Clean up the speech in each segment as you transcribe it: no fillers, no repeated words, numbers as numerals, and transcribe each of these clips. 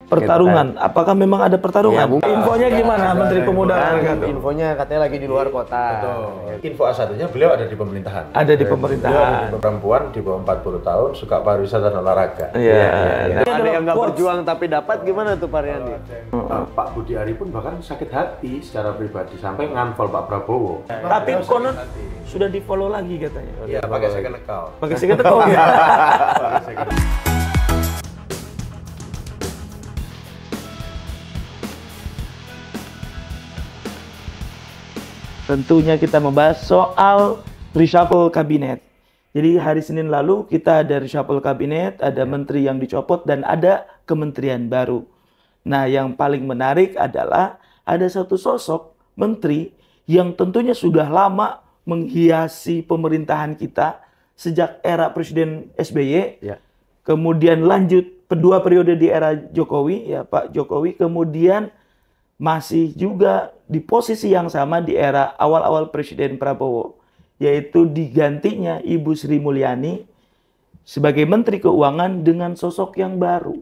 Pertarungan, gitu kan. apakah memang ada pertarungan? Ya, Infonya gimana, Menteri Pemuda Kan, Olahraga? infonya katanya lagi di luar kota. Info A1-nya beliau ada di pemerintahan. Ada di Beliau ada pemerintahan. di perempuan di bawah 40 tahun, suka pariwisata dan olahraga. Iya. Ada yang nggak berjuang tapi dapat, gimana tuh Pak Riyandi? Pak Budi Ari pun bahkan sakit hati secara pribadi sampai nganfol Pak Prabowo. Tapi konon sudah di follow lagi katanya. Iya, pakai second account. Pakai second account ya. Tentunya kita membahas soal reshuffle kabinet. Jadi hari Senin lalu kita ada reshuffle kabinet, ada menteri yang dicopot dan ada kementerian baru. Nah, yang paling menarik adalah ada satu sosok menteri yang tentunya sudah lama menghiasi pemerintahan kita sejak era Presiden SBY. Ya. Kemudian lanjut kedua periode di era Jokowi, ya Pak Jokowi, kemudian masih juga di posisi yang sama di era awal-awal Presiden Prabowo, yaitu digantinya Ibu Sri Mulyani sebagai Menteri Keuangan dengan sosok yang baru.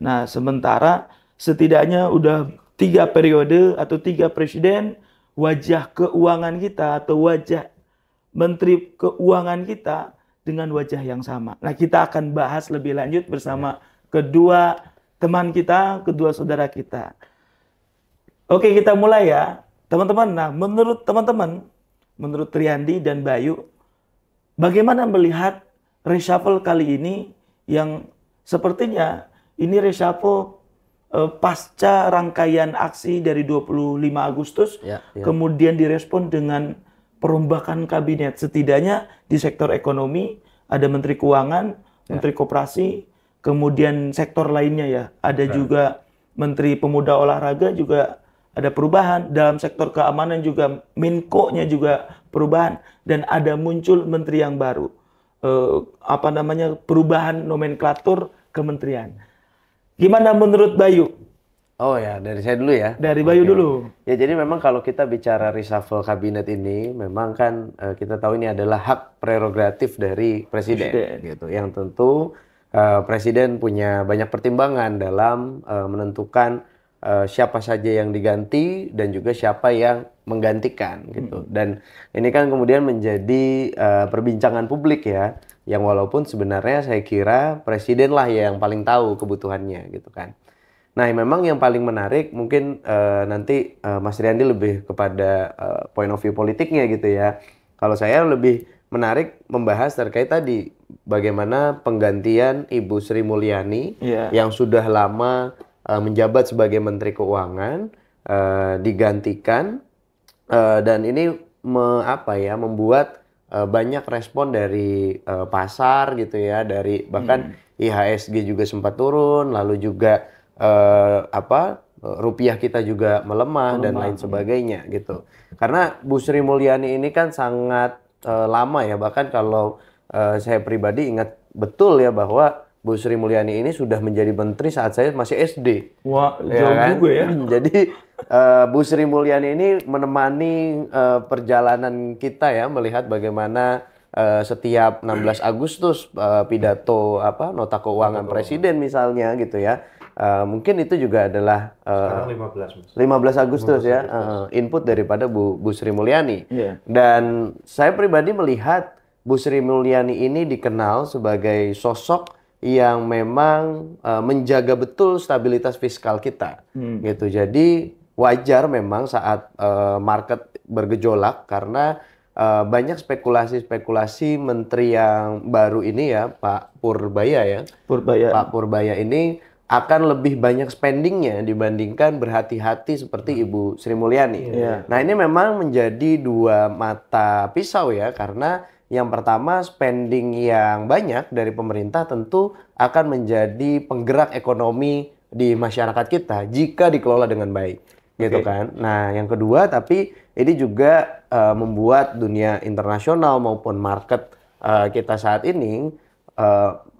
Nah, sementara setidaknya udah 3 periode atau 3 presiden, wajah keuangan kita atau wajah Menteri Keuangan kita dengan wajah yang sama. Nah, kita akan bahas lebih lanjut bersama kedua teman kita, kedua saudara kita. Oke, kita mulai ya, teman-teman. Nah, menurut teman-teman, menurut Riyandi dan Bayu, bagaimana melihat reshuffle kali ini yang sepertinya ini reshuffle pasca rangkaian aksi dari 25 Agustus, kemudian direspon dengan perombakan kabinet. Setidaknya di sektor ekonomi ada Menteri Keuangan, Menteri Koperasi, kemudian sektor lainnya ya, ada juga Menteri Pemuda Olahraga juga ada perubahan, dalam sektor keamanan juga Menko-nya juga perubahan, dan ada muncul menteri yang baru. Perubahan nomenklatur kementerian. Gimana menurut Bayu? Oh ya, dari saya dulu ya. Dari Bayu dulu. Ya, jadi memang kalau kita bicara reshuffle kabinet ini, memang kan kita tahu ini adalah hak prerogatif dari presiden. Gitu. Yang tentu presiden punya banyak pertimbangan dalam menentukan siapa saja yang diganti dan juga siapa yang menggantikan gitu. Dan ini kan kemudian menjadi perbincangan publik ya, yang walaupun sebenarnya saya kira presiden lah yang paling tahu kebutuhannya gitu kan. Nah, memang yang paling menarik mungkin nanti Mas Riyandi lebih kepada point of view politiknya gitu ya. Kalau saya lebih menarik membahas terkait tadi bagaimana penggantian Ibu Sri Mulyani yang sudah lama menjabat sebagai Menteri Keuangan digantikan dan ini membuat banyak respon dari pasar gitu ya, dari bahkan IHSG juga sempat turun, lalu juga rupiah kita juga melemah dan lain sebagainya gitu. Karena Bu Sri Mulyani ini kan sangat lama ya, bahkan kalau saya pribadi ingat betul ya bahwa Bu Sri Mulyani ini sudah menjadi menteri saat saya masih SD. Wah, jauh juga ya. Jadi Bu Sri Mulyani ini menemani perjalanan kita ya, melihat bagaimana setiap 16 Agustus pidato nota keuangan presiden misalnya gitu ya. Mungkin itu juga adalah 15 Agustus ya, input daripada Bu Sri Mulyani. Dan saya pribadi melihat Bu Sri Mulyani ini dikenal sebagai sosok yang memang menjaga betul stabilitas fiskal kita, gitu. Jadi wajar memang saat market bergejolak karena banyak spekulasi-spekulasi menteri yang baru ini ya, Pak Purbaya ya. Pak Purbaya ini akan lebih banyak spendingnya dibandingkan berhati-hati seperti Ibu Sri Mulyani. Nah, ini memang menjadi dua mata pisau ya, karena yang pertama, spending yang banyak dari pemerintah tentu akan menjadi penggerak ekonomi di masyarakat kita jika dikelola dengan baik, gitu kan. Nah, yang kedua, tapi ini juga membuat dunia internasional maupun market kita saat ini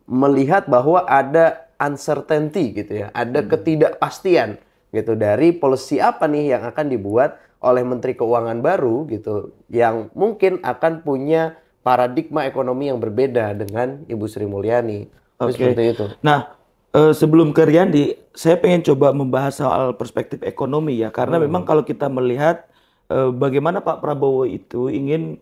melihat bahwa ada uncertainty gitu ya, ada ketidakpastian gitu dari policy apa nih yang akan dibuat oleh Menteri Keuangan baru gitu, yang mungkin akan punya paradigma ekonomi yang berbeda dengan Ibu Sri Mulyani. Seperti itu. Nah, Sebelum ke Riyandi, saya pengen coba membahas soal perspektif ekonomi ya, karena memang kalau kita melihat bagaimana Pak Prabowo itu ingin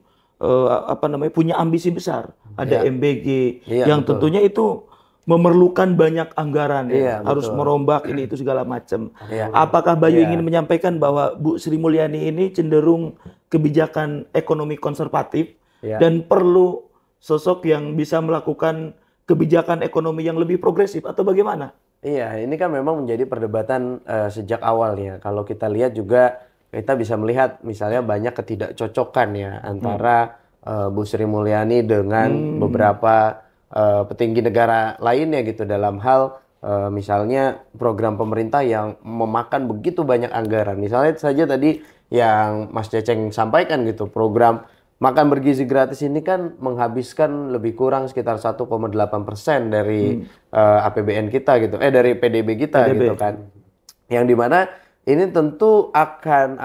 punya ambisi besar, ada Ya. MBG Iya, yang betul. tentunya itu memerlukan banyak anggaran Iya, ya, harus betul. merombak ini itu segala macam. Iya. Apakah Bayu Iya. ingin menyampaikan bahwa Bu Sri Mulyani ini cenderung kebijakan ekonomi konservatif Iya. dan perlu sosok yang bisa melakukan kebijakan ekonomi yang lebih progresif atau bagaimana? Iya, ini kan memang menjadi perdebatan sejak awal ya. Kalau kita lihat juga, kita bisa melihat misalnya banyak ketidakcocokan ya antara Bu Sri Mulyani dengan beberapa petinggi negara lainnya gitu dalam hal misalnya program pemerintah yang memakan begitu banyak anggaran. Misalnya saja tadi yang Mas Ceceng sampaikan gitu, program makan bergizi gratis ini kan menghabiskan lebih kurang sekitar 1,8% dari APBN kita gitu, dari PDB kita PDB. gitu kan. Yang dimana ini tentu akan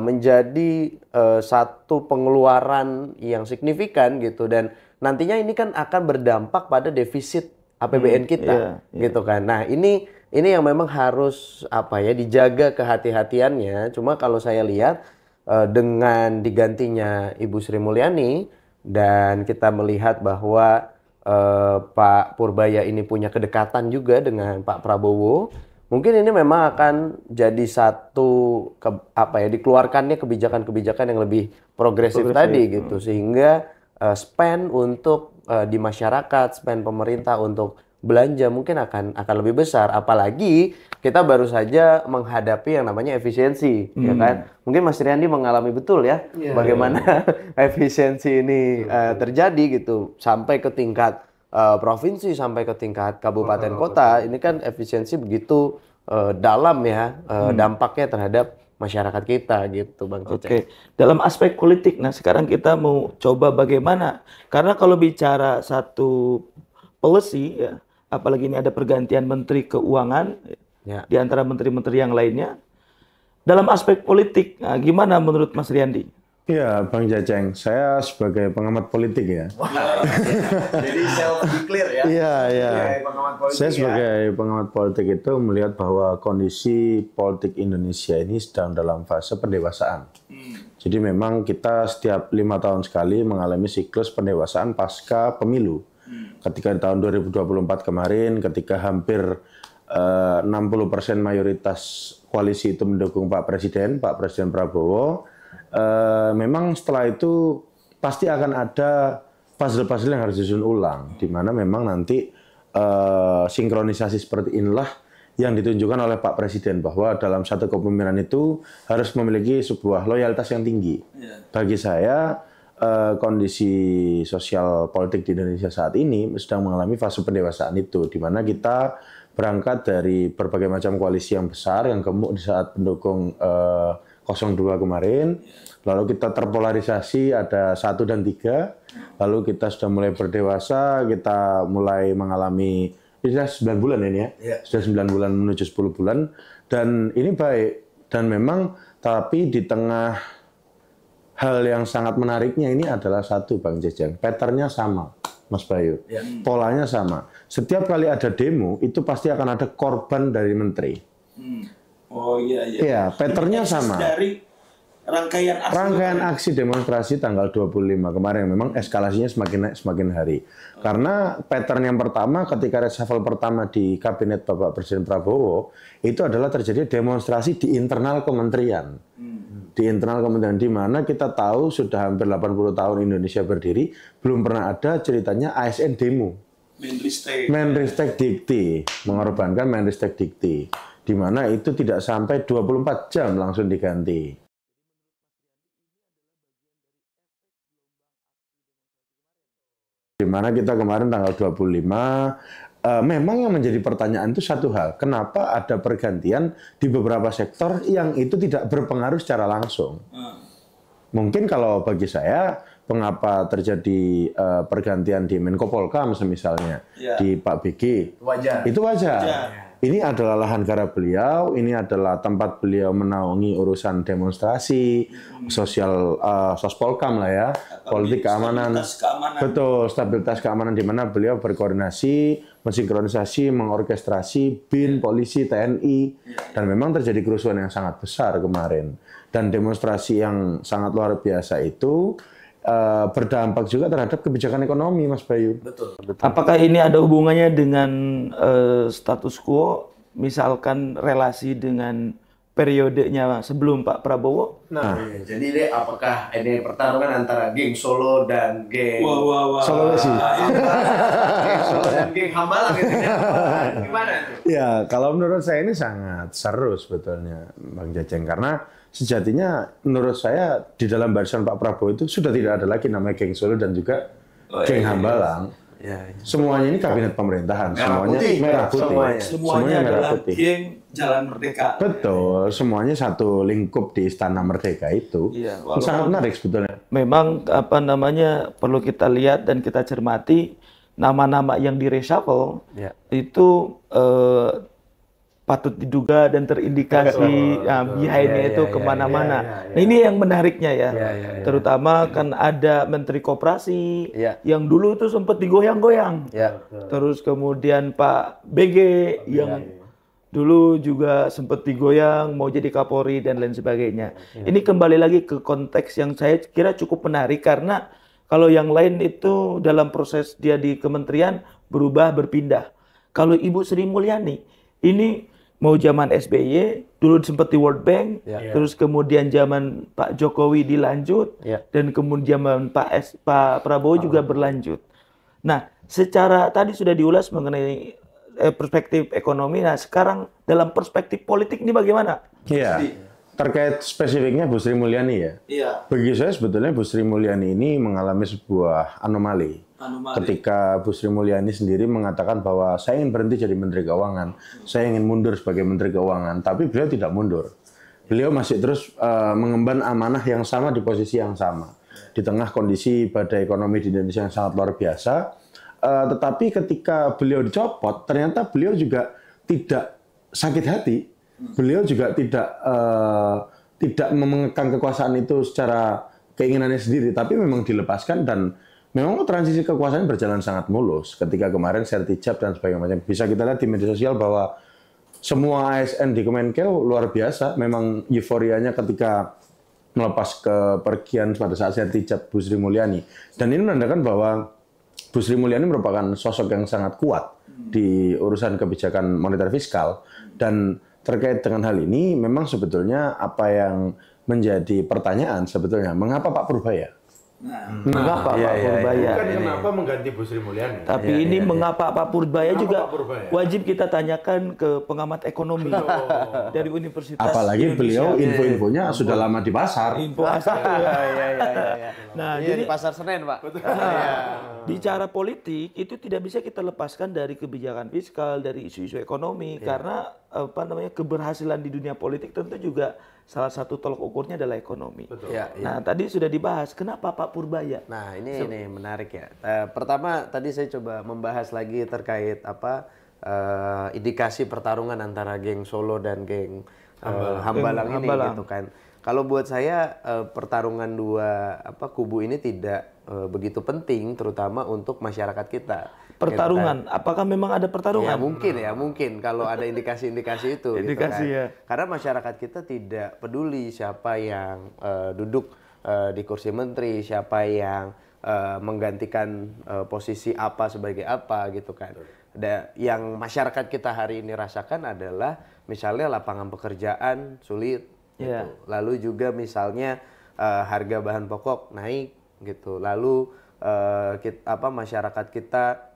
menjadi satu pengeluaran yang signifikan gitu, dan nantinya ini kan akan berdampak pada defisit APBN kita gitu kan. Nah, ini yang memang harus dijaga kehati-hatiannya. Cuma kalau saya lihat dengan digantinya Ibu Sri Mulyani dan kita melihat bahwa Pak Purbaya ini punya kedekatan juga dengan Pak Prabowo, mungkin ini memang akan jadi satu dikeluarkannya kebijakan-kebijakan yang lebih progresif tadi gitu, sehingga spend untuk di masyarakat, spend pemerintah untuk belanja mungkin akan lebih besar, apalagi kita baru saja menghadapi yang namanya efisiensi, ya kan? Mungkin Mas Riyandi mengalami betul ya, bagaimana efisiensi ini terjadi gitu, sampai ke tingkat provinsi, sampai ke tingkat kabupaten kota. Ini kan efisiensi begitu dalam ya dampaknya terhadap masyarakat kita gitu, Bang Ceceng. Oke, dalam aspek politik, nah sekarang kita mau coba bagaimana, karena kalau bicara satu policy ya, apalagi ini ada pergantian Menteri Keuangan Ya. di antara menteri-menteri yang lainnya, dalam aspek politik, nah, gimana menurut Mas Riyandi? Iya, Bang Ceceng, saya sebagai pengamat politik ya. Jadi self declare ya. Iya, iya. Sebagai pengamat politik Saya ya. sebagai pengamat politik itu melihat bahwa kondisi politik Indonesia ini sedang dalam fase pendewasaan. Jadi memang kita setiap 5 tahun sekali mengalami siklus pendewasaan pasca pemilu. Ketika di tahun 2024 kemarin, ketika hampir 60% mayoritas koalisi itu mendukung Pak Presiden Prabowo, memang setelah itu pasti akan ada puzzle-puzzle yang harus disusun ulang, di mana memang nanti sinkronisasi seperti inilah yang ditunjukkan oleh Pak Presiden, bahwa dalam satu kepemimpinan itu harus memiliki sebuah loyalitas yang tinggi. Bagi saya, kondisi sosial politik di Indonesia saat ini sedang mengalami fase pendewasaan itu, di mana kita berangkat dari berbagai macam koalisi yang besar, yang gemuk di saat pendukung 02 kemarin, lalu kita terpolarisasi ada 1 dan 3, lalu kita sudah mulai berdewasa, kita mulai mengalami, ini sudah 9 bulan ini ya, sudah 9 bulan menuju 10 bulan, dan ini baik, dan memang tapi di tengah hal yang sangat menariknya ini adalah satu, Bang Ceceng, patternnya sama, Mas Bayu, polanya sama. Setiap kali ada demo, itu pasti akan ada korban dari menteri. Oh iya, Iya, patternnya sama. Dari Rangkaian aksi demonstrasi tanggal 25 kemarin memang eskalasinya semakin naik semakin hari. Karena pattern yang pertama ketika reshuffle pertama di kabinet Bapak Presiden Prabowo, itu adalah terjadi demonstrasi di internal kementerian. Di internal kementerian, di mana kita tahu sudah hampir 80 tahun Indonesia berdiri, belum pernah ada ceritanya ASN demo. Menristek Dikti, mengorbankan Menristek Dikti, di mana itu tidak sampai 24 jam langsung diganti. Di mana kita kemarin tanggal 25, memang yang menjadi pertanyaan itu satu hal, kenapa ada pergantian di beberapa sektor yang itu tidak berpengaruh secara langsung. Mungkin kalau bagi saya, mengapa terjadi pergantian di Menko Polhukam misalnya, di Pak BG, Wajar. itu wajar. ini adalah lahan garap beliau, ini adalah tempat beliau menaungi urusan demonstrasi, sosial, sospolkam lah ya, politik keamanan, betul, stabilitas keamanan di mana beliau berkoordinasi, mensinkronisasi, mengorkestrasi BIN, polisi, TNI, dan memang terjadi kerusuhan yang sangat besar kemarin. Dan demonstrasi yang sangat luar biasa itu berdampak juga terhadap kebijakan ekonomi, Mas Bayu. Betul. Apakah ini ada hubungannya dengan status quo, misalkan relasi dengan periodenya sebelum Pak Prabowo? Nah, jadi deh, apakah ini pertarungan antara geng Solo dan geng Sulawesi. geng Solo dan geng Hambalang gitu ya? Gimana tuh? Ya, kalau menurut saya ini sangat seru sebetulnya, Bang Jajeng, karena sejatinya menurut saya di dalam barisan Pak Prabowo itu sudah tidak ada lagi namanya geng Solo dan juga geng Hambalang. Semuanya ini kabinet pemerintahan, semuanya merah putih. Semuanya merah adalah putih. geng Jalan Merdeka. Betul, semuanya satu lingkup di Istana Merdeka itu. Iya, Sangat menarik sebetulnya. Memang apa namanya perlu kita lihat dan kita cermati nama-nama yang di reshuffle itu patut diduga dan terindikasi behind-nya itu kemana-mana. Nah, ini yang menariknya ya. Terutama kan ada Menteri Koperasi yang dulu itu sempat digoyang-goyang. Terus kemudian Pak BG yang dulu juga sempat digoyang mau jadi Kapolri dan lain sebagainya. Ini kembali lagi ke konteks yang saya kira cukup menarik karena kalau yang lain itu dalam proses dia di kementerian berubah berpindah. Kalau Ibu Sri Mulyani ini mau zaman SBY dulu sempat di World Bank, terus kemudian zaman Pak Jokowi dilanjut dan kemudian zaman Pak Prabowo juga berlanjut. Nah, secara tadi sudah diulas mengenai perspektif ekonomi. Nah, sekarang dalam perspektif politik ini bagaimana? Iya. Terkait spesifiknya Bu Sri Mulyani ya. Iya. Bagi saya sebetulnya Bu Sri Mulyani ini mengalami sebuah anomali. Ketika Bu Sri Mulyani sendiri mengatakan bahwa saya ingin berhenti jadi Menteri Keuangan, saya ingin mundur sebagai Menteri Keuangan, tapi beliau tidak mundur. Beliau masih terus mengemban amanah yang sama di posisi yang sama. Di tengah kondisi badai ekonomi di Indonesia yang sangat luar biasa, tetapi ketika beliau dicopot, ternyata beliau juga tidak sakit hati. Beliau juga tidak mengekang kekuasaan itu secara keinginannya sendiri, tapi memang dilepaskan dan memang transisi kekuasaan berjalan sangat mulus. Ketika kemarin sertijab dan sebagainya, bisa kita lihat di media sosial bahwa semua ASN di Kemenkeu luar biasa. Memang euforianya ketika melepas kepergian pada saat sertijab Bu Sri Mulyani. Dan ini menandakan bahwa Bu Sri Mulyani merupakan sosok yang sangat kuat di urusan kebijakan moneter fiskal. Dan terkait dengan hal ini, memang sebetulnya apa yang menjadi pertanyaan sebetulnya, mengapa Pak Purbaya? Mengapa Pak Purbaya? Bukan kenapa mengganti Bu Sri Mulyani. Tapi ini mengapa Pak Purbaya Kenapa juga Pak Purbaya? wajib kita tanyakan ke pengamat ekonomi dari Universitas Apalagi beliau Indonesia. info-infonya sudah lama di pasar. Info asal. Nah, Iya, jadi di Pasar Senen, Pak. bicara politik itu tidak bisa kita lepaskan dari kebijakan fiskal, dari isu-isu ekonomi karena apa namanya keberhasilan di dunia politik tentu juga salah satu tolok ukurnya adalah ekonomi. Nah, tadi sudah dibahas kenapa Pak Purbaya? Nah, ini menarik ya. Pertama tadi saya coba membahas lagi terkait indikasi pertarungan antara geng Solo dan geng Hambalang ini gitu kan. Kalau buat saya pertarungan dua kubu ini tidak begitu penting, terutama untuk masyarakat kita. Pertarungan, apakah memang ada pertarungan? Ya mungkin kalau ada indikasi-indikasi itu. Indikasi gitu kan. ya. Karena masyarakat kita tidak peduli siapa yang duduk di kursi menteri, siapa yang menggantikan posisi apa sebagai apa gitu kan. Yang masyarakat kita hari ini rasakan adalah misalnya lapangan pekerjaan sulit. Gitu. Lalu juga misalnya harga bahan pokok naik gitu. Lalu masyarakat kita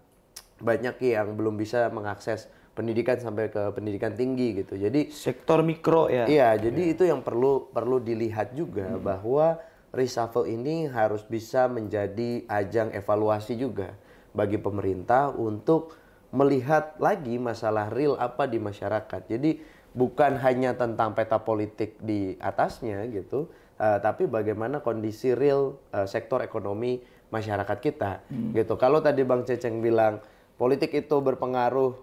banyak yang belum bisa mengakses pendidikan sampai ke pendidikan tinggi gitu. Jadi Sektor mikro ya. iya, jadi itu yang perlu dilihat juga bahwa reshuffle ini harus bisa menjadi ajang evaluasi juga bagi pemerintah untuk melihat lagi masalah real apa di masyarakat. Jadi bukan hanya tentang peta politik di atasnya gitu, tapi bagaimana kondisi real sektor ekonomi masyarakat kita gitu. Kalau tadi Bang Ceceng bilang politik itu berpengaruh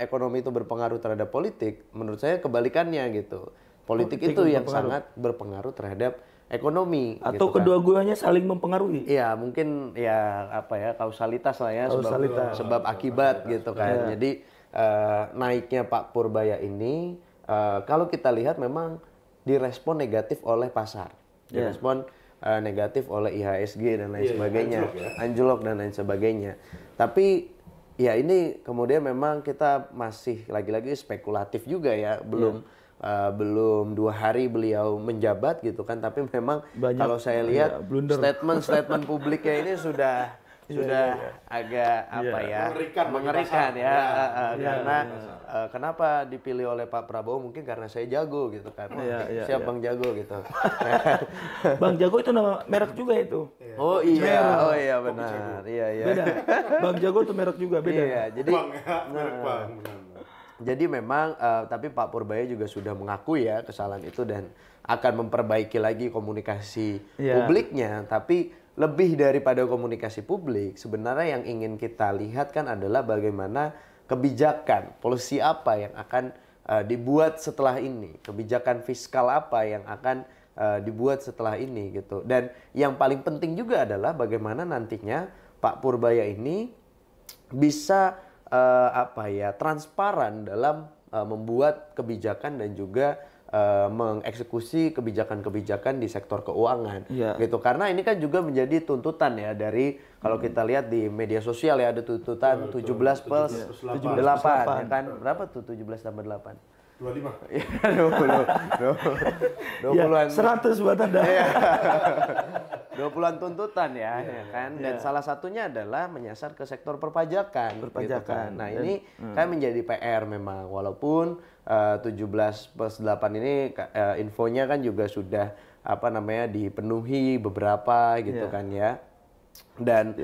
ekonomi itu berpengaruh terhadap politik, menurut saya kebalikannya gitu. Politik itu yang sangat berpengaruh terhadap ekonomi. Atau gitu kan. kedua-duanya saling mempengaruhi. Iya, mungkin ya kausalitas lah ya, sebab akibat gitu kan. Jadi naiknya Pak Purbaya ini kalau kita lihat memang direspon negatif oleh pasar. Direspon negatif oleh IHSG dan lain sebagainya. Anjlok dan lain sebagainya. Tapi ya ini kemudian memang kita masih lagi-lagi spekulatif juga ya, belum 2 hari beliau menjabat gitu kan, tapi memang kalau saya lihat statement publiknya ini sudah agak mengerikan ya, karena kenapa dipilih oleh Pak Prabowo, mungkin karena saya jago gitu kan. Siap Bang Jago gitu. Bang Jago itu nama merek juga itu. Oh iya benar. Iya. Beda. Bang Jago itu merek juga beda. Iya, jadi memang tapi Pak Purbaya juga sudah mengakui ya kesalahan itu dan akan memperbaiki lagi komunikasi publiknya. Tapi lebih daripada komunikasi publik, sebenarnya yang ingin kita lihat kan adalah bagaimana kebijakan, polisi apa yang akan dibuat setelah ini, kebijakan fiskal apa yang akan dibuat setelah ini gitu. Dan yang paling penting juga adalah bagaimana nantinya Pak Purbaya ini bisa transparan dalam membuat kebijakan dan juga mengeksekusi kebijakan-kebijakan di sektor keuangan gitu. Karena ini kan juga menjadi tuntutan ya dari kalau kita lihat di media sosial ya, ada tuntutan 17+8 ya kan. Berapa tuh 17 tambah 8? 25. Iya, 20-an. 100 buat Anda. 20-an tuntutan ya kan. Dan salah satunya adalah menyasar ke sektor perpajakan. Gitu kan. Nah, ini kan menjadi PR memang, walaupun 17+8 ini infonya kan juga sudah dipenuhi beberapa gitu kan ya. Dan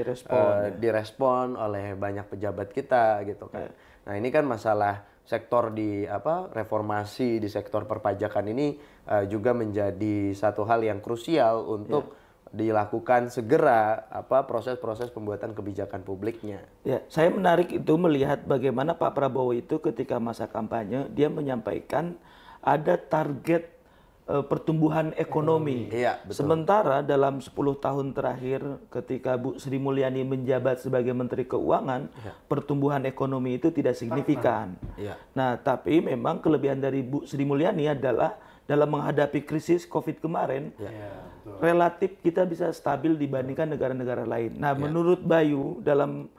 direspon oleh banyak pejabat kita gitu kan. Nah, ini kan masalah sektor di reformasi di sektor perpajakan ini juga menjadi satu hal yang krusial untuk dilakukan segera proses-proses pembuatan kebijakan publiknya. Ya, saya menarik itu melihat bagaimana Pak Prabowo itu ketika masa kampanye dia menyampaikan ada target pertumbuhan ekonomi. Iya, betul. Sementara dalam 10 tahun terakhir ketika Bu Sri Mulyani menjabat sebagai Menteri Keuangan, pertumbuhan ekonomi itu tidak signifikan. Nah, tapi memang kelebihan dari Bu Sri Mulyani adalah dalam menghadapi krisis COVID kemarin, relatif kita bisa stabil dibandingkan negara-negara lain. Nah, menurut Bayu, dalam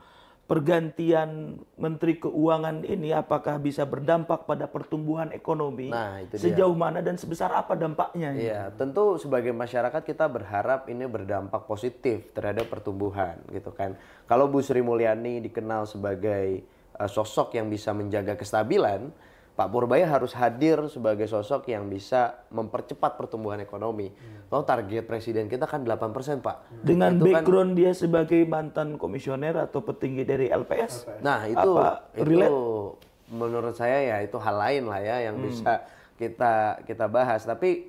pergantian Menteri Keuangan ini apakah bisa berdampak pada pertumbuhan ekonomi? Nah, itu sejauh mana dan sebesar apa dampaknya? Iya, tentu sebagai masyarakat kita berharap ini berdampak positif terhadap pertumbuhan gitu kan. Kalau Bu Sri Mulyani dikenal sebagai sosok yang bisa menjaga kestabilan, Pak Purbaya harus hadir sebagai sosok yang bisa mempercepat pertumbuhan ekonomi. Kalau target presiden kita kan 8%, Pak. Dengan itu background kan, dia sebagai mantan komisioner atau petinggi dari LPS. Nah, itu menurut saya ya itu hal lain lah ya yang bisa kita bahas. Tapi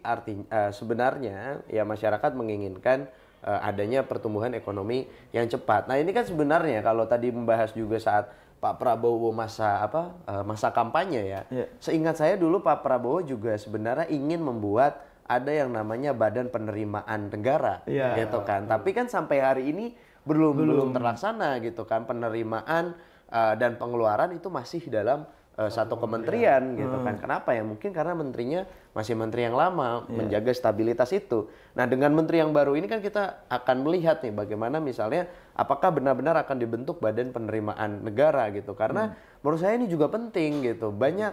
sebenarnya ya masyarakat menginginkan adanya pertumbuhan ekonomi yang cepat. Nah, ini kan sebenarnya kalau tadi membahas juga saat Pak Prabowo masa kampanye ya. Seingat saya dulu Pak Prabowo juga sebenarnya ingin membuat ada yang namanya Badan Penerimaan Negara gitu kan. Tapi kan sampai hari ini belum terlaksana gitu kan. Penerimaan dan pengeluaran itu masih dalam satu kementerian gitu kan. Kenapa ya? Mungkin karena menterinya masih menteri yang lama, menjaga stabilitas itu. Nah, dengan menteri yang baru ini kan kita akan melihat nih bagaimana misalnya apakah benar-benar akan dibentuk Badan Penerimaan Negara gitu. Karena menurut saya ini juga penting gitu. Banyak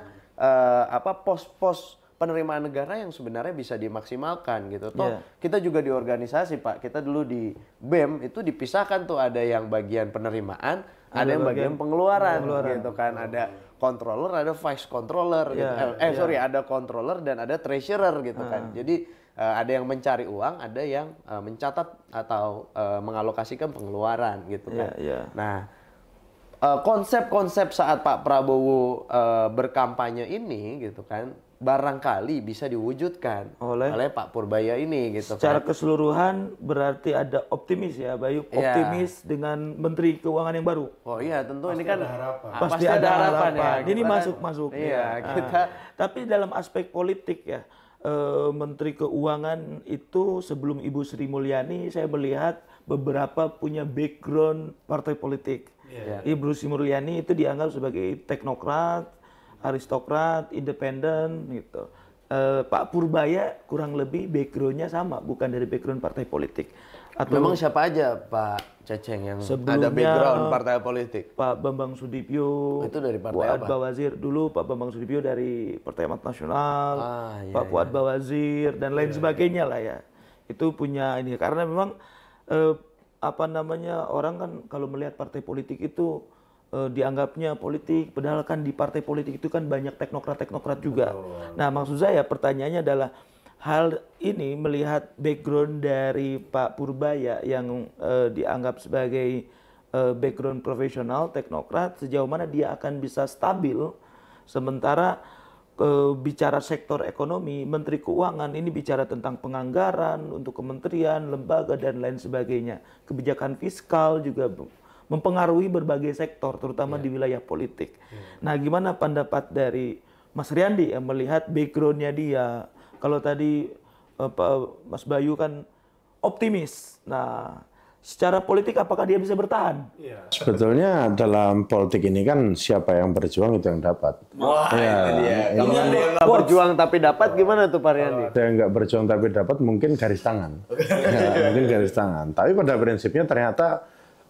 pos-pos penerimaan negara yang sebenarnya bisa dimaksimalkan gitu. Toh kita juga di organisasi, Pak. Kita dulu di BEM itu dipisahkan tuh, ada yang bagian penerimaan, ada yang bagian pengeluaran gitu kan. Ada controller, ada vice controller gitu. Ada controller dan ada treasurer gitu kan. Jadi ada yang mencari uang, ada yang mencatat atau mengalokasikan pengeluaran gitu kan. Nah, konsep-konsep saat Pak Prabowo berkampanye ini gitu kan barangkali bisa diwujudkan oleh Pak Purbaya ini gitu Secara kan. keseluruhan berarti ada optimis ya, Bayu. Optimis dengan Menteri Keuangan yang baru. Oh iya, tentu ini kan Pasti ada harapan ya. Ini Kita kan- masuk. Iya, Nah, kita tapi dalam aspek politik ya, Menteri Keuangan itu sebelum Ibu Sri Mulyani saya melihat beberapa punya background partai politik. Ibu Sri Mulyani itu dianggap sebagai teknokrat, aristokrat, independen gitu. Pak Purbaya kurang lebih backgroundnya sama, bukan dari background partai politik. Atau memang siapa aja Pak Ceceng yang ada Sebelumnya, background partai politik? Pak Bambang Sudibyo, Itu dari partai Fuad apa? Bawazir dulu, Pak Bambang Sudibyo dari Partai Amanat Nasional, Iya, Pak Fuad Bawazir dan lain sebagainya lah ya. Itu punya ini karena memang apa namanya orang kan kalau melihat partai politik itu dianggapnya politik, padahal kan di partai politik itu kan banyak teknokrat-teknokrat juga. Nah, maksud saya pertanyaannya adalah hal ini melihat background dari Pak Purbaya yang dianggap sebagai background profesional teknokrat, sejauh mana dia akan bisa stabil, sementara bicara sektor ekonomi, Menteri Keuangan ini bicara tentang penganggaran untuk kementerian, lembaga dan lain sebagainya, kebijakan fiskal juga mempengaruhi berbagai sektor, terutama di wilayah politik. Nah, gimana pendapat dari Mas Riyandi yang melihat backgroundnya dia? Kalau tadi Mas Bayu kan optimis. Nah, secara politik apakah dia bisa bertahan? Sebetulnya dalam politik ini kan siapa yang berjuang itu yang dapat. Wah, itu dia. Kalau ada yang Nggak berjuang tapi dapat gimana tuh Pak Riyandi? Ada yang nggak berjuang tapi dapat mungkin garis tangan. Ya, mungkin garis tangan. Tapi pada prinsipnya ternyata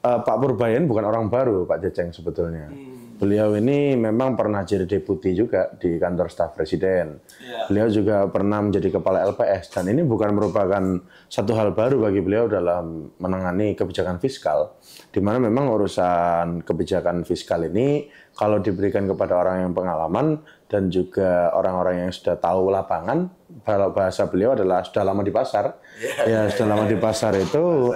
Pak Purbaya ini bukan orang baru, Pak Ceceng sebetulnya. Beliau ini memang pernah jadi deputi juga di kantor staf presiden. Beliau juga pernah menjadi kepala LPS dan ini bukan merupakan satu hal baru bagi beliau dalam menangani kebijakan fiskal. Di mana memang urusan kebijakan fiskal ini kalau diberikan kepada orang yang pengalaman dan juga orang-orang yang sudah tahu lapangan, kalau bahasa beliau adalah sudah lama di pasar. Ya, sudah lama di pasar itu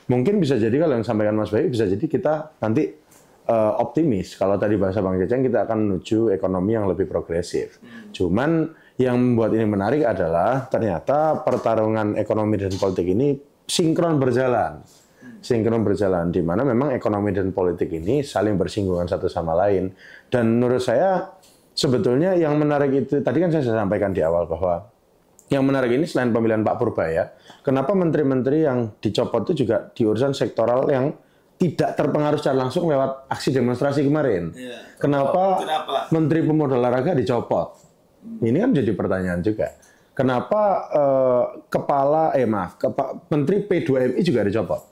mungkin bisa jadi kalau yang sampaikan Mas Bayu bisa jadi kita nanti optimis. Kalau tadi bahasa Bang Ceceng kita akan menuju ekonomi yang lebih progresif. Cuman yang membuat ini menarik adalah ternyata pertarungan ekonomi dan politik ini sinkron berjalan. Sinkron berjalan di mana memang ekonomi dan politik ini saling bersinggungan satu sama lain. Dan menurut saya sebetulnya yang menarik itu tadi kan saya sudah sampaikan di awal bahwa yang menarik ini selain pemilihan Pak Purbaya, kenapa menteri-menteri yang dicopot itu juga di urusan sektoral yang tidak terpengaruh secara langsung lewat aksi demonstrasi kemarin. Kenapa Menteri Pemuda Olahraga dicopot? Ini kan jadi pertanyaan juga. Kenapa Menteri P2MI juga dicopot?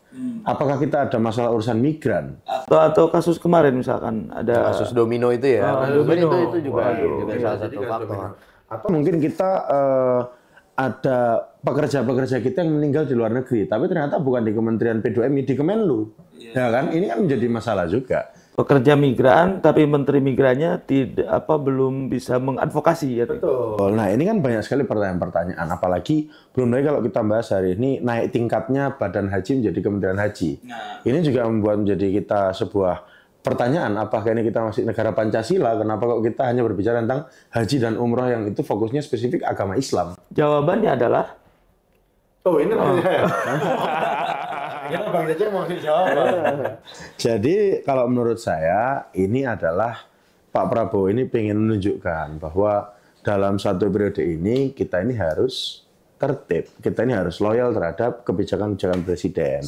Apakah kita ada masalah urusan migran? Atau kasus kemarin misalkan ada Kasus domino itu ya. domino. Itu juga salah satu faktor. Atau mungkin kita ada pekerja-pekerja kita yang meninggal di luar negeri, tapi ternyata bukan di Kementerian P2MI, di Kemenlu. Ya kan? Ini kan menjadi masalah juga. pekerja migran tapi menteri migrannya belum bisa mengadvokasi ya. Betul. Nah, ini kan banyak sekali pertanyaan-pertanyaan, apalagi belum lagi kalau kita bahas hari ini naik tingkatnya Badan Haji menjadi Kementerian Haji. Ini juga membuat menjadi kita sebuah pertanyaan, apakah ini kita masih negara Pancasila? Kenapa kok kita hanya berbicara tentang haji dan umroh yang itu fokusnya spesifik agama Islam? Jawabannya adalah Bang Ceceng mau dijawab. Jadi kalau menurut saya ini adalah Pak Prabowo ini ingin menunjukkan bahwa dalam satu periode ini kita ini harus tertib, kita ini harus loyal terhadap kebijakan-kebijakan presiden.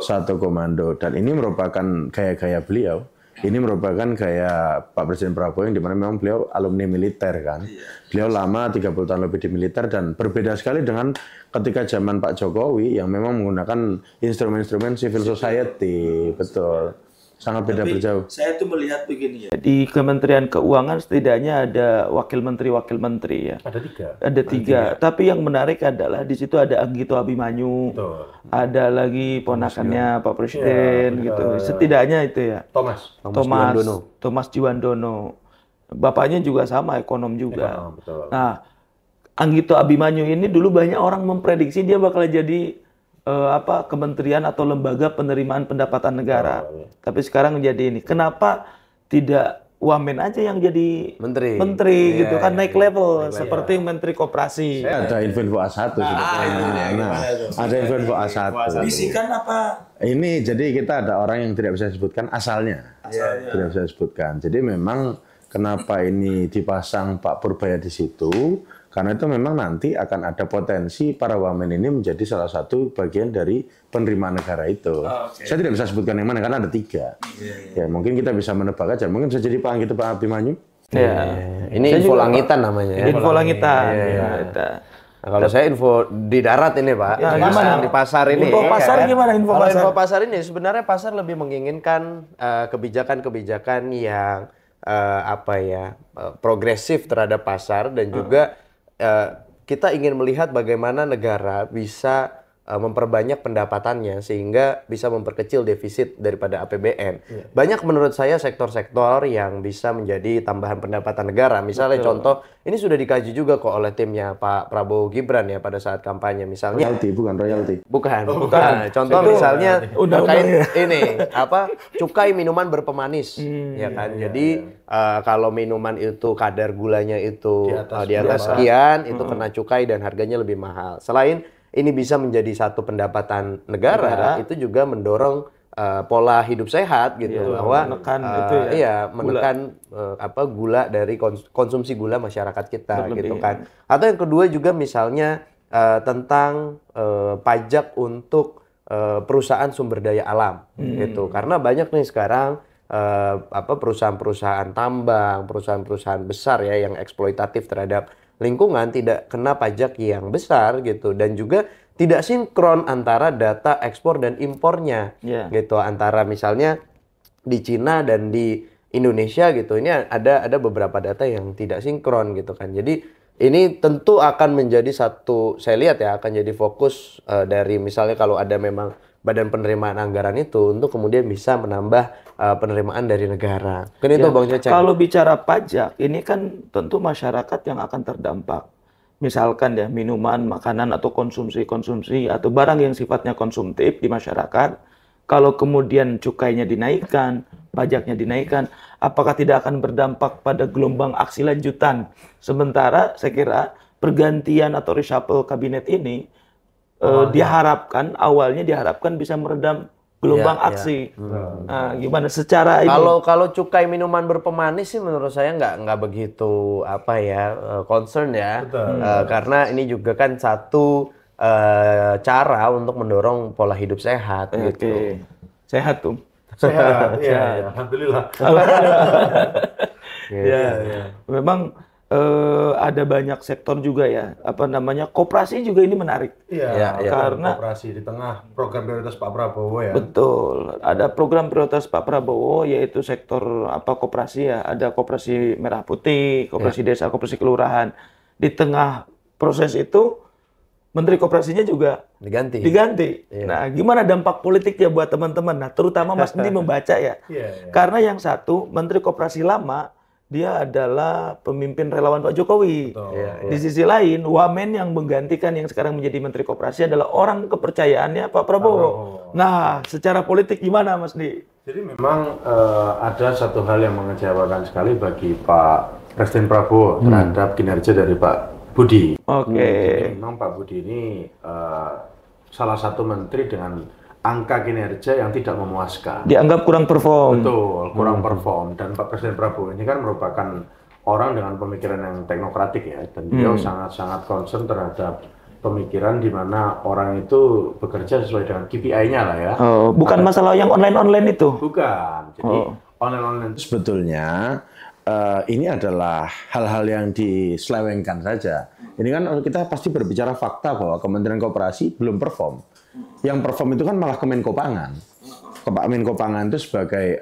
Satu komando. Dan ini merupakan gaya-gaya beliau. Ini merupakan gaya Pak Presiden Prabowo yang dimana memang beliau alumni militer kan. Beliau lama 30 tahun lebih di militer dan berbeda sekali dengan ketika zaman Pak Jokowi yang memang menggunakan instrumen-instrumen civil society. Betul. Sangat beda berjauh. Saya tuh melihat begini ya. Di Kementerian Keuangan setidaknya ada wakil menteri ya. Ada 3. Ada 3. Tapi yang menarik adalah di situ ada Anggito Abimanyu. Betul. Ada lagi ponakannya Pak Presiden gitu. Setidaknya itu ya. Thomas Jiwandono. Bapaknya juga sama, ekonom juga. Betul. Nah, Anggito Abimanyu ini dulu banyak orang memprediksi dia bakal jadi kementerian atau lembaga penerimaan pendapatan negara. Tapi sekarang menjadi ini. Kenapa tidak wamen aja yang jadi Menteri. menteri Iya, gitu kan, iya, naik iya. level seperti menteri koperasi. Ada info A1 sebetulnya. Nah, ada info A1. Bisikan apa? Ini jadi kita ada orang yang tidak bisa disebutkan asalnya. Tidak bisa disebutkan. Jadi memang kenapa ini dipasang Pak Purbaya di situ? Karena itu memang nanti akan ada potensi para wamen ini menjadi salah satu bagian dari penerima negara itu. Saya tidak bisa sebutkan yang mana karena ada 3. Ya mungkin kita bisa menebak aja. Mungkin bisa jadi Pak gitu Pak Abimanyu. Ya. Ini Saya info juga, langitan namanya ya. Info langitan. Iya, iya. Ya. Nah, kalau saya info di darat ini Pak, Ya, di gimana? pasar, di pasar ini. Info pasar kan? gimana info Kalau pasar? info pasar ini sebenarnya pasar lebih menginginkan kebijakan-kebijakan yang progresif terhadap pasar dan juga kita ingin melihat bagaimana negara bisa memperbanyak pendapatannya sehingga bisa memperkecil defisit daripada APBN. Banyak menurut saya sektor-sektor yang bisa menjadi tambahan pendapatan negara. Misalnya contoh, ini sudah dikaji juga kok oleh timnya Pak Prabowo Gibran ya pada saat kampanye. Misalnya Royalti bukan royalti. bukan. Nah, contoh misalnya terkait ini cukai minuman berpemanis ya kan. Jadi kalau minuman itu kadar gulanya itu di atas sekian itu kena cukai dan harganya lebih mahal. Selain ini bisa menjadi satu pendapatan negara, itu juga mendorong pola hidup sehat gitu, bahwa menekan itu ya, iya menekan gula dari konsumsi gula masyarakat kita gitu kan. Atau yang kedua juga misalnya tentang pajak untuk perusahaan sumber daya alam gitu, karena banyak nih sekarang perusahaan-perusahaan tambang, perusahaan-perusahaan besar ya yang eksploitatif terhadap lingkungan tidak kena pajak yang besar gitu, dan juga tidak sinkron antara data ekspor dan impornya gitu, antara misalnya di Cina dan di Indonesia gitu. Ini ada beberapa data yang tidak sinkron gitu kan. Jadi ini tentu akan menjadi satu, saya lihat ya, akan jadi fokus dari misalnya kalau ada memang badan penerimaan anggaran itu untuk kemudian bisa menambah penerimaan dari negara. Kan itu Bang Cecep. Kalau bicara pajak, ini kan tentu masyarakat yang akan terdampak. Misalkan ya minuman, makanan atau konsumsi atau barang yang sifatnya konsumtif di masyarakat, kalau kemudian cukainya dinaikkan, pajaknya dinaikkan, apakah tidak akan berdampak pada gelombang aksi lanjutan? Sementara saya kira pergantian atau reshuffle kabinet ini awalnya diharapkan bisa meredam gelombang aksi. Nah, gimana secara ini? Kalau cukai minuman berpemanis sih menurut saya nggak begitu concern ya, karena ini juga kan satu cara untuk mendorong pola hidup sehat gitu. Sehat tuh. Sehat, ya, alhamdulillah. Memang ada banyak sektor juga ya, koperasi juga ini menarik. Karena koperasi di tengah program prioritas Pak Prabowo ya. Betul, ada program prioritas Pak Prabowo yaitu sektor koperasi ya, ada koperasi merah putih, koperasi desa, koperasi kelurahan. Di tengah proses itu Menteri Koperasinya juga diganti. Nah, gimana dampak politiknya buat teman-teman? Nah, terutama Mas Ndi membaca ya. Karena yang satu, Menteri Koperasi lama, dia adalah pemimpin relawan Pak Jokowi. Di sisi lain, wamen yang menggantikan yang sekarang menjadi Menteri Koperasi adalah orang kepercayaannya Pak Prabowo. Nah, secara politik gimana Mas Ndi? Jadi memang ada satu hal yang mengecewakan sekali bagi Pak Presiden Prabowo terhadap kinerja dari Pak Budi. Jadi memang Pak Budi ini salah satu menteri dengan angka kinerja yang tidak memuaskan. Dianggap kurang perform. Betul, kurang perform. Dan Pak Presiden Prabowo ini kan merupakan orang dengan pemikiran yang teknokratik ya. Dan beliau sangat-sangat concern terhadap pemikiran di mana orang itu bekerja sesuai dengan KPI-nya lah ya. Bukan masalah yang online-online itu? Bukan. Jadi online-online itu sebetulnya ini adalah hal-hal yang diselewengkan saja. Ini kan kita pasti berbicara fakta bahwa Kementerian Koperasi belum perform. Yang perform itu kan malah Kemenkopangan. Pak Menkopangan itu sebagai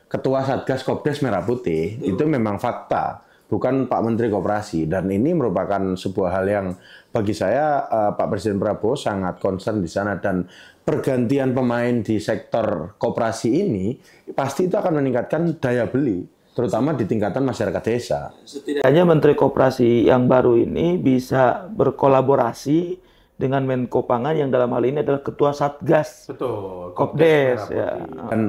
Ketua Satgas Kopdes Merah Putih, itu memang fakta, bukan Pak Menteri Koperasi. Dan ini merupakan sebuah hal yang bagi saya Pak Presiden Prabowo sangat concern di sana, dan pergantian pemain di sektor koperasi ini pasti itu akan meningkatkan daya beli, terutama di tingkatan masyarakat desa. Setidaknya Menteri Koperasi yang baru ini bisa berkolaborasi dengan Menko Pangan yang dalam hal ini adalah Ketua Satgas Kopdes ya. Merah Putih. Dan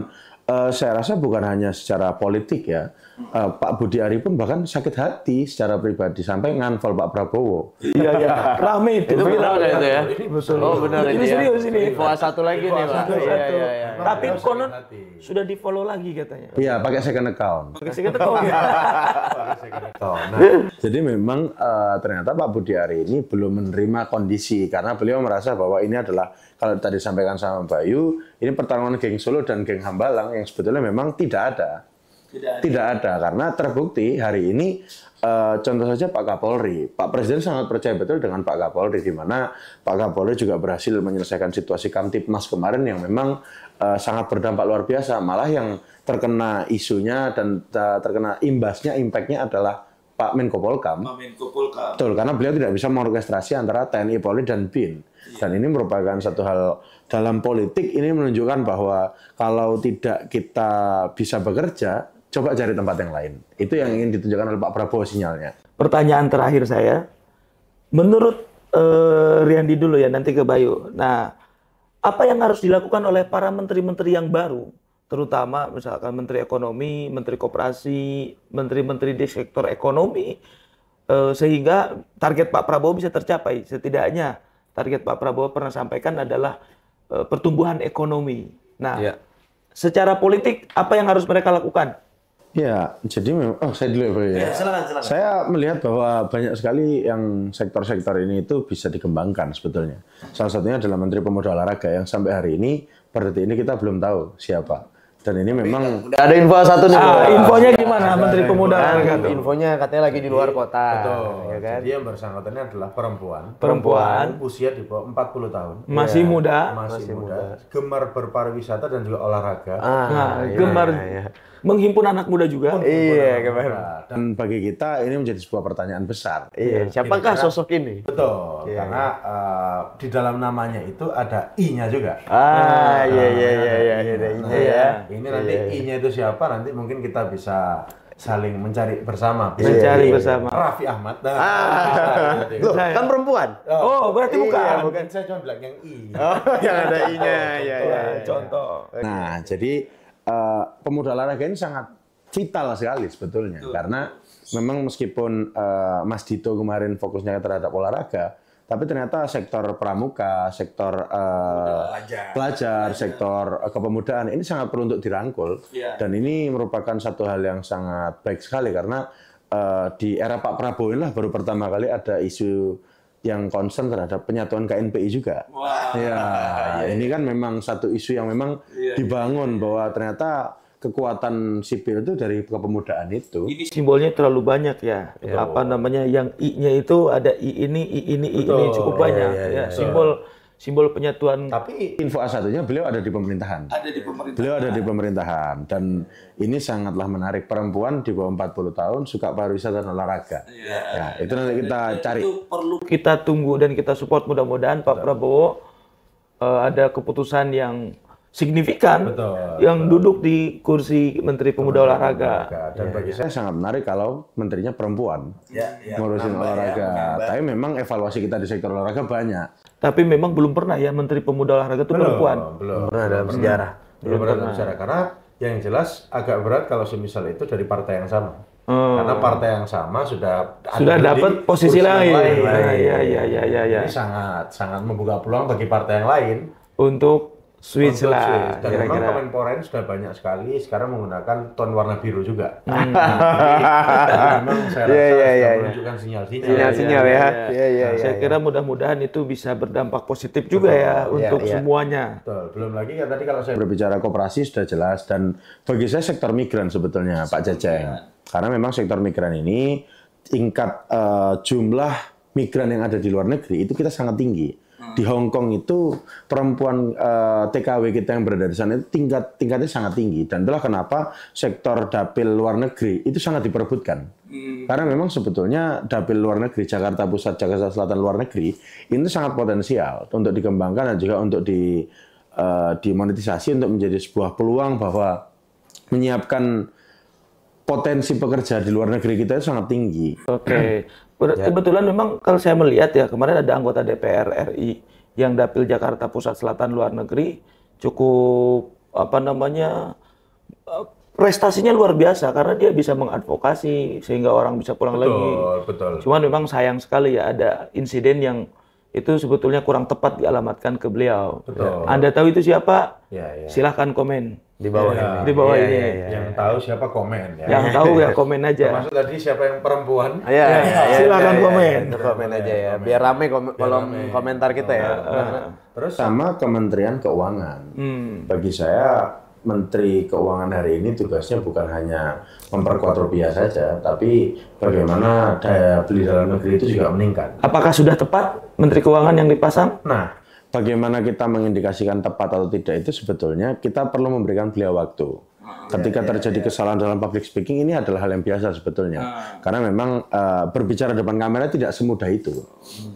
Saya rasa bukan hanya secara politik ya, Pak Budi Ari pun bahkan sakit hati secara pribadi sampai nganfol Pak Prabowo. Iya, iya. Rame itu. Itu benar itu ya? Betul. Oh benar Ini ya. serius ini. Info satu lagi nih Pak. Iya. Tapi konon sudah di-follow lagi katanya. Iya, pakai second account. Oke, saya kata kok. Nah, Jadi memang ternyata Pak Budi Ari ini belum menerima kondisi karena beliau merasa bahwa ini adalah, kalau tadi disampaikan sama Bayu, ini pertarungan geng Solo dan geng Hambalang yang sebetulnya memang tidak ada. Tidak ada karena terbukti hari ini contoh saja Pak Kapolri. Pak Presiden sangat percaya betul dengan Pak Kapolri, di mana Pak Kapolri juga berhasil menyelesaikan situasi Kamtipmas kemarin yang memang sangat berdampak luar biasa. Malah yang terkena isunya dan terkena imbasnya, impactnya adalah Pak Menko Polkam. Betul, karena beliau tidak bisa mengorkestrasi antara TNI, Polri, dan BIN. Dan ini merupakan satu hal dalam politik, ini menunjukkan bahwa kalau tidak kita bisa bekerja, coba cari tempat yang lain. Itu yang ingin ditunjukkan oleh Pak Prabowo sinyalnya. Pertanyaan terakhir saya, menurut Riyandi dulu ya, nanti ke Bayu. Nah, apa yang harus dilakukan oleh para menteri-menteri yang baru, terutama misalkan Menteri Ekonomi, Menteri Koperasi, menteri-menteri di sektor ekonomi, sehingga target Pak Prabowo bisa tercapai? Setidaknya target Pak Prabowo pernah sampaikan adalah pertumbuhan ekonomi. Nah, secara politik apa yang harus mereka lakukan? Ya, jadi saya dulu ya, Bro, ya. Silakan. Saya melihat bahwa banyak sekali yang sektor-sektor ini itu bisa dikembangkan sebetulnya. Salah satunya adalah Menteri Pemuda Olahraga yang sampai hari ini, per detik ini kita belum tahu siapa. Dan ini memang Udah ada info satu nih. Infonya gimana Menteri Pemuda Olahraga? Infonya katanya lagi di luar kota. betul. Ya kan? Jadi yang bersangkutan ini adalah perempuan. Perempuan. Usia di bawah 40 tahun. Masih muda. Masih muda. Gemar berpariwisata dan juga olahraga. Nah, gemar menghimpun anak muda juga. Iya, kemarin. dan bagi kita ini menjadi sebuah pertanyaan besar. Iya, siapakah sosok ini? Betul, karena di dalam namanya itu ada I-nya juga. Iya, ada ini ya. Ini nanti I-nya itu siapa, nanti mungkin kita bisa saling mencari bersama. Mencari bersama. Raffi Ahmad. Loh, kan perempuan. Oh, berarti bukan. Bukan, saya cuma bilang yang I. Oh, yang ada I-nya. Iya. Contoh. Nah, jadi pemuda olahraga ini sangat vital sekali sebetulnya. Karena memang meskipun Mas Dito kemarin fokusnya terhadap olahraga, tapi ternyata sektor pramuka, sektor pelajar, sektor kepemudaan ini sangat perlu untuk dirangkul. Dan ini merupakan satu hal yang sangat baik sekali karena di era Pak Prabowo inilah baru pertama kali ada isu yang concern terhadap penyatuan KNPI juga. Ini kan memang satu isu yang memang dibangun bahwa ternyata kekuatan sipil itu dari kepemudaan itu. Ini simbolnya terlalu banyak ya. Apa namanya, yang I-nya itu ada I ini cukup banyak. Simbol penyatuan. Tapi info A1-nya beliau ada di pemerintahan. Beliau ada di pemerintahan dan ini sangatlah menarik. Perempuan di bawah 40 tahun suka pariwisata dan olahraga. Ya, itu nanti kita cari. Itu perlu kita tunggu dan kita support, mudah-mudahan Pak Prabowo ada keputusan yang signifikan yang duduk di kursi Menteri Pemuda Olahraga. Dan bagi saya sangat menarik kalau menterinya perempuan ngurusin olahraga. Tapi memang evaluasi kita di sektor olahraga banyak. Tapi memang belum pernah ya Menteri Pemuda Olahraga itu perempuan. Belum Pernah dalam sejarah. Belum pernah dalam sejarah. Karena yang jelas agak berat kalau semisal itu dari partai yang sama. Karena partai yang sama sudah dapat posisi lain. Ini sangat membuka peluang bagi partai yang lain untuk switch lah. Dan memang Kemenpora sudah banyak sekali sekarang menggunakan ton warna biru juga. Memang saya rasa menunjukkan sinyal-sinyal. Saya kira mudah-mudahan itu bisa berdampak positif juga ya untuk semuanya. Betul. Belum lagi kan tadi kalau saya Berbicara koperasi sudah jelas dan bagi saya sektor migran sebetulnya Pak Ceceng. Karena memang sektor migran ini tingkat jumlah migran yang ada di luar negeri itu kita sangat tinggi. Di Hong Kong itu perempuan TKW kita yang berada di sana itu tingkatnya sangat tinggi dan itulah kenapa sektor dapil luar negeri itu sangat diperebutkan. Karena memang sebetulnya dapil luar negeri Jakarta Pusat, Jakarta Selatan luar negeri itu sangat potensial untuk dikembangkan dan juga untuk dimonetisasi untuk menjadi sebuah peluang bahwa menyiapkan potensi pekerja di luar negeri kita itu sangat tinggi. Oke. Kebetulan memang kalau saya melihat ya kemarin ada anggota DPR RI yang dapil Jakarta Pusat Selatan luar negeri cukup prestasinya luar biasa karena dia bisa mengadvokasi sehingga orang bisa pulang lagi. Betul. Cuman memang sayang sekali ya ada insiden yang itu sebetulnya kurang tepat dialamatkan ke beliau. Betul. Anda tahu itu siapa? Ya. Silahkan komen di bawah Ya. ini. di bawah Iya, ini. iya, iya. Yang tahu siapa komen ya. Yang tahu ya komen aja. Termasuk tadi siapa yang perempuan. Iya, silakan komen. Itu komen aja ya. Biar rame kolom komentar kita ya. Terus Sama Kementerian Keuangan. Bagi saya Menteri Keuangan hari ini tugasnya bukan hanya memperkuat rupiah saja, tapi bagaimana daya beli dalam negeri itu juga meningkat. Apakah sudah tepat Menteri Keuangan yang dipasang? Nah, bagaimana kita mengindikasikan tepat atau tidak itu sebetulnya kita perlu memberikan beliau waktu. Ketika terjadi kesalahan dalam public speaking ini adalah hal yang biasa sebetulnya. Karena memang berbicara depan kamera tidak semudah itu.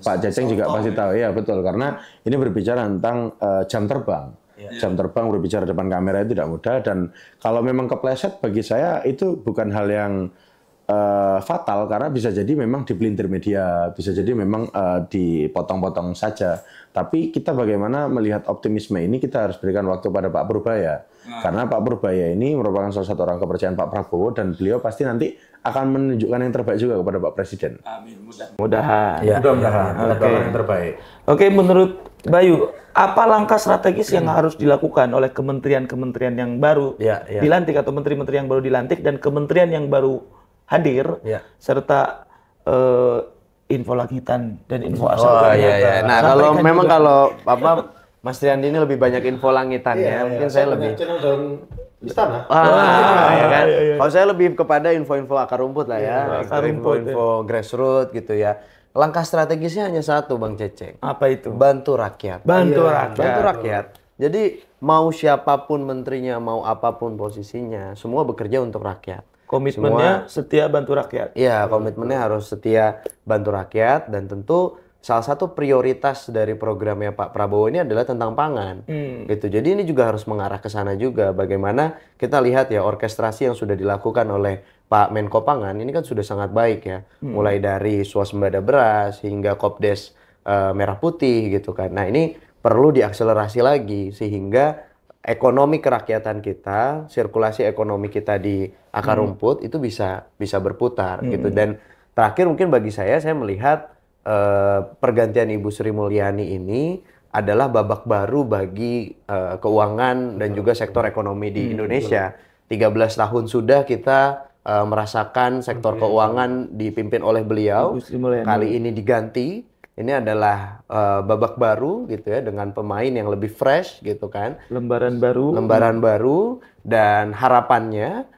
Pak Ceceng juga pasti tahu, ya betul. Karena ini berbicara tentang jam terbang. Jam terbang berbicara depan kamera itu tidak mudah, dan kalau memang kepleset bagi saya itu bukan hal yang fatal karena bisa jadi memang dipelintir media, bisa jadi memang dipotong-potong saja. Tapi kita bagaimana melihat optimisme ini, kita harus berikan waktu pada Pak Purbaya. Karena Pak Purbaya ini merupakan salah satu orang kepercayaan Pak Prabowo dan beliau pasti nanti akan menunjukkan yang terbaik juga kepada Pak Presiden. Amin, mudah-mudahan. mudah-mudahan yang terbaik. Oke, menurut Bayu, apa langkah strategis yang harus dilakukan oleh kementerian-kementerian yang baru dilantik atau menteri-menteri yang baru dilantik dan kementerian yang baru hadir serta info langitan dan info asal. Nah, kalau memang kalau Mas Triandi ini lebih banyak info langitan ya. Mungkin saya lebih istana. Ya kan? Kalau saya lebih kepada info-info akar rumput lah ya. Info grassroots gitu ya. Langkah strategisnya hanya satu, Bang Ceceng. Apa itu? Bantu rakyat. Bantu rakyat. Jadi mau siapapun menterinya, mau apapun posisinya, semua bekerja untuk rakyat. Komitmennya setia bantu rakyat. Iya, komitmennya harus setia bantu rakyat, dan tentu salah satu prioritas dari programnya Pak Prabowo ini adalah tentang pangan. Gitu. Jadi ini juga harus mengarah ke sana juga. Bagaimana kita lihat ya orkestrasi yang sudah dilakukan oleh Pak Menko Pangan ini kan sudah sangat baik ya. Mulai dari swasembada beras hingga Kopdes merah putih gitu kan. Nah, ini perlu diakselerasi lagi sehingga ekonomi kerakyatan kita, sirkulasi ekonomi kita di akar rumput itu bisa berputar gitu. Dan terakhir mungkin bagi saya melihat pergantian Ibu Sri Mulyani ini adalah babak baru bagi keuangan dan juga sektor ekonomi di Indonesia. 13 tahun sudah kita merasakan sektor keuangan dipimpin oleh beliau. Kali ini diganti. Ini adalah babak baru gitu ya, dengan pemain yang lebih fresh gitu kan. Lembaran baru Dan harapannya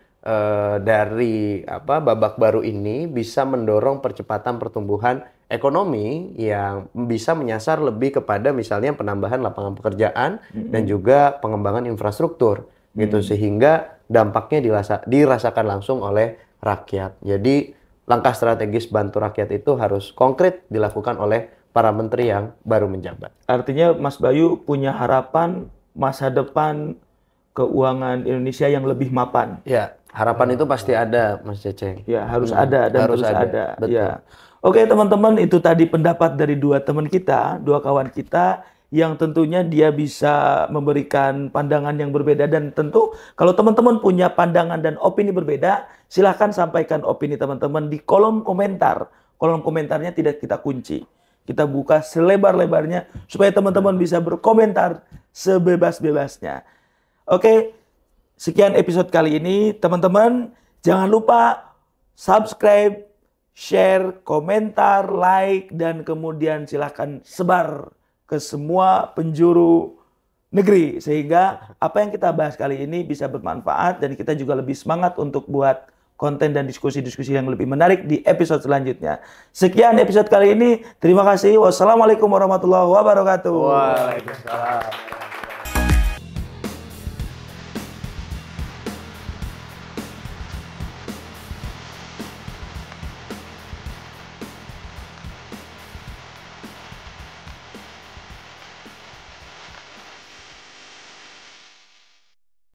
dari babak baru ini bisa mendorong percepatan pertumbuhan ekonomi yang bisa menyasar lebih kepada misalnya penambahan lapangan pekerjaan dan juga pengembangan infrastruktur gitu, sehingga dampaknya dirasakan langsung oleh rakyat. Jadi langkah strategis bantu rakyat itu harus konkret dilakukan oleh para menteri yang baru menjabat. Artinya Mas Bayu punya harapan masa depan keuangan Indonesia yang lebih mapan. Ya, harapan itu pasti ada, Mas Ceceng. Ya, harus ada dan harus terus ada. ada. Betul. Ya. Oke, teman-teman, itu tadi pendapat dari dua teman kita, dua kawan kita yang tentunya dia bisa memberikan pandangan yang berbeda, dan tentu kalau teman-teman punya pandangan dan opini berbeda, silahkan sampaikan opini teman-teman di kolom komentar. Kolom komentarnya tidak kita kunci. Kita buka selebar-lebarnya supaya teman-teman bisa berkomentar sebebas-bebasnya. Oke, sekian episode kali ini. Teman-teman, jangan lupa subscribe, share, komentar, like, dan kemudian silahkan sebar ke semua penjuru negeri. Sehingga apa yang kita bahas kali ini bisa bermanfaat dan kita juga lebih semangat untuk buat konten dan diskusi-diskusi yang lebih menarik di episode selanjutnya. Sekian episode kali ini. Terima kasih. Wassalamualaikum warahmatullahi wabarakatuh. Waalaikumsalam.